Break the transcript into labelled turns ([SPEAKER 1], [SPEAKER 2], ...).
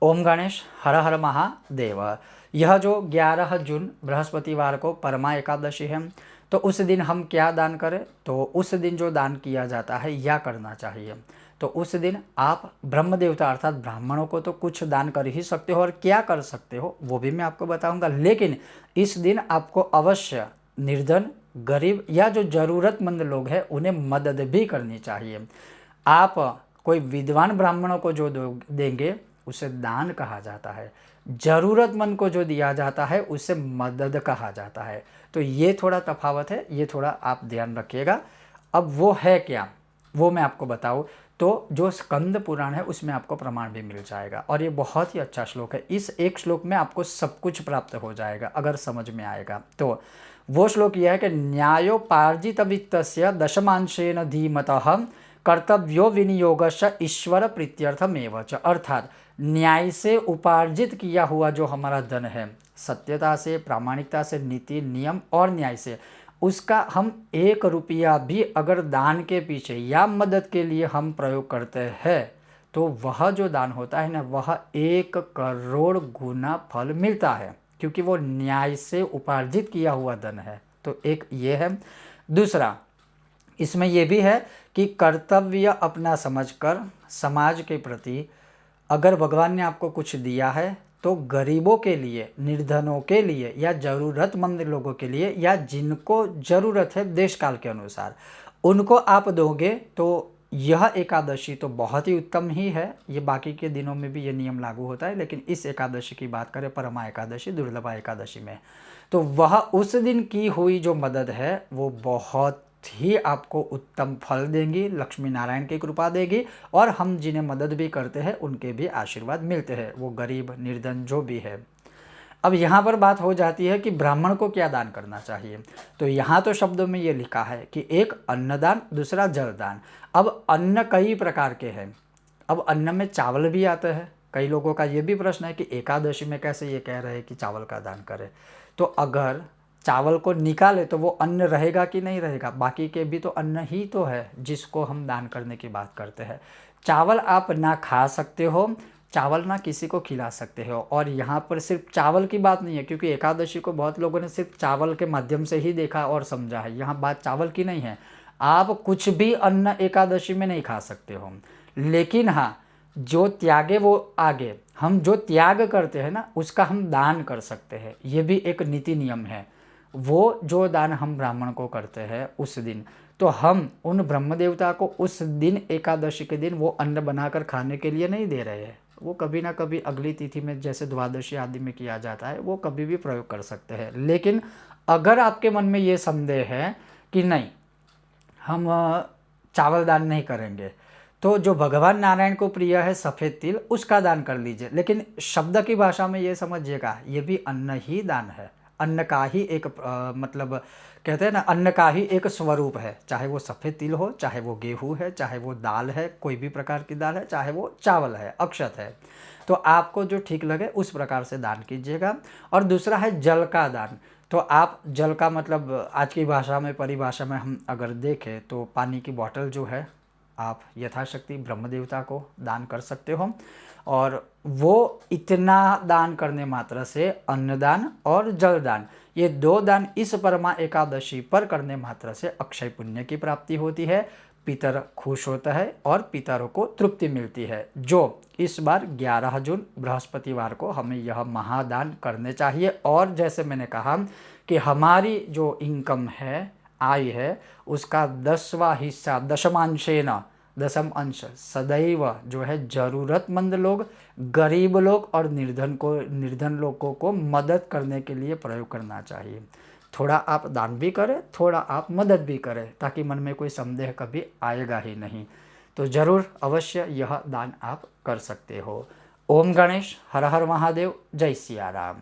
[SPEAKER 1] ओम गणेश हर हर महादेव। यह जो 11 जून बृहस्पतिवार को परमा एकादशी है, तो उस दिन हम क्या दान करें? तो उस दिन जो दान किया जाता है या करना चाहिए, तो उस दिन आप ब्रह्म देवता अर्थात ब्राह्मणों को तो कुछ दान कर ही सकते हो, और क्या कर सकते हो वो भी मैं आपको बताऊंगा। लेकिन इस दिन आपको अवश्य निर्धन, गरीब या जो ज़रूरतमंद लोग हैं उन्हें मदद भी करनी चाहिए। आप कोई विद्वान ब्राह्मणों को जो देंगे उसे दान कहा जाता है, ज़रूरतमंद को जो दिया जाता है उसे मदद कहा जाता है। तो ये थोड़ा तफावत है, ये थोड़ा आप ध्यान रखिएगा। अब वो है क्या, वो मैं आपको बताऊं तो जो स्कंद पुराण है उसमें आपको प्रमाण भी मिल जाएगा, और ये बहुत ही अच्छा श्लोक है। इस एक श्लोक में आपको सब कुछ प्राप्त हो जाएगा अगर समझ में आएगा। तो वो श्लोक यह है कि न्यायोपार्जित वित्तस्य दशमांशेन धीमतः कर्तव्यो विनियोगश्च ईश्वर प्रीत्यर्थमेव च। अर्थात न्याय से उपार्जित किया हुआ जो हमारा धन है, सत्यता से, प्रामाणिकता से, नीति नियम और न्याय से, उसका हम 1 रुपया भी अगर दान के पीछे या मदद के लिए हम प्रयोग करते हैं, तो वह जो दान होता है ना, वह 1 करोड़ गुना फल मिलता है, क्योंकि वो न्याय से उपार्जित किया हुआ धन है। तो एक ये है। दूसरा, इसमें यह भी है कि कर्तव्य अपना समझकर समाज के प्रति, अगर भगवान ने आपको कुछ दिया है तो गरीबों के लिए, निर्धनों के लिए या ज़रूरतमंद लोगों के लिए, या जिनको ज़रूरत है देश काल के अनुसार, उनको आप दोगे तो यह एकादशी तो बहुत ही उत्तम ही है। ये बाकी के दिनों में भी ये नियम लागू होता है, लेकिन इस एकादशी की बात करें, परमा एकादशी, दुर्लभा एकादशी में, तो वह उस दिन की हुई जो मदद है वो बहुत ही आपको उत्तम फल देंगी, लक्ष्मी नारायण की कृपा देगी, और हम जिन्हें मदद भी करते हैं उनके भी आशीर्वाद मिलते हैं, वो गरीब निर्धन जो भी है। अब यहाँ पर बात हो जाती है कि ब्राह्मण को क्या दान करना चाहिए। तो यहाँ तो शब्दों में ये लिखा है कि एक अन्नदान, दूसरा जलदान। अब अन्न कई प्रकार के हैं। अब अन्न में चावल भी आते हैं। कई लोगों का ये भी प्रश्न है कि एकादशी में कैसे ये कह रहे हैं कि चावल का दान करें। तो अगर चावल को निकाले तो वो अन्न रहेगा कि नहीं रहेगा? बाकी के भी तो अन्न ही तो है जिसको हम दान करने की बात करते हैं। चावल आप ना खा सकते हो, चावल ना किसी को खिला सकते हो। और यहाँ पर सिर्फ चावल की बात नहीं है, क्योंकि एकादशी को बहुत लोगों ने सिर्फ चावल के माध्यम से ही देखा और समझा है। यहाँ बात चावल की नहीं है। आप कुछ भी अन्न एकादशी में नहीं खा सकते हो, लेकिन हाँ, जो त्यागे वो आगे, हम जो त्याग करते हैं ना उसका हम दान कर सकते हैं। ये भी एक नीति नियम है। वो जो दान हम ब्राह्मण को करते हैं उस दिन, तो हम उन ब्रह्म देवता को उस दिन, एकादशी के दिन, वो अन्न बनाकर खाने के लिए नहीं दे रहे हैं। वो कभी ना कभी अगली तिथि में, जैसे द्वादशी आदि में किया जाता है, वो कभी भी प्रयोग कर सकते हैं। लेकिन अगर आपके मन में ये संदेह है कि नहीं, हम चावल दान नहीं करेंगे, तो जो भगवान नारायण को प्रिय है सफ़ेद तिल, उसका दान कर लीजिए। लेकिन शब्द की भाषा में ये समझिएगा, ये भी अन्न ही दान है। अन्न का ही एक मतलब कहते हैं ना, अन्न का ही एक स्वरूप है। चाहे वो सफ़ेद तिल हो, चाहे वो गेहूँ है, चाहे वो दाल है, कोई भी प्रकार की दाल है, चाहे वो चावल है, अक्षत है। तो आपको जो ठीक लगे उस प्रकार से दान कीजिएगा। और दूसरा है जल का दान। तो आप जल का मतलब आज की भाषा में, परिभाषा में हम अगर देखें तो पानी की बोतल जो है, आप यथाशक्ति ब्रह्म देवता को दान कर सकते हो। और वो इतना दान करने मात्र से, अन्नदान और जलदान, ये 2 दान इस परमा एकादशी पर करने मात्र से अक्षय पुण्य की प्राप्ति होती है। पितर खुश होता है और पितरों को तृप्ति मिलती है। जो इस बार 11 जून बृहस्पतिवार को हमें यह महादान करने चाहिए। और जैसे मैंने कहा कि हमारी जो इनकम है, आय है, उसका 10वां हिस्सा, दशमांशेन, दशम अंश, सदैव जो है ज़रूरतमंद लोग, गरीब लोग और निर्धन लोगों को मदद करने के लिए प्रयोग करना चाहिए। थोड़ा आप दान भी करें, थोड़ा आप मदद भी करें, ताकि मन में कोई संदेह कभी आएगा ही नहीं। तो ज़रूर अवश्य यह दान आप कर सकते हो। ओम गणेश हर हर महादेव। जय सिया राम।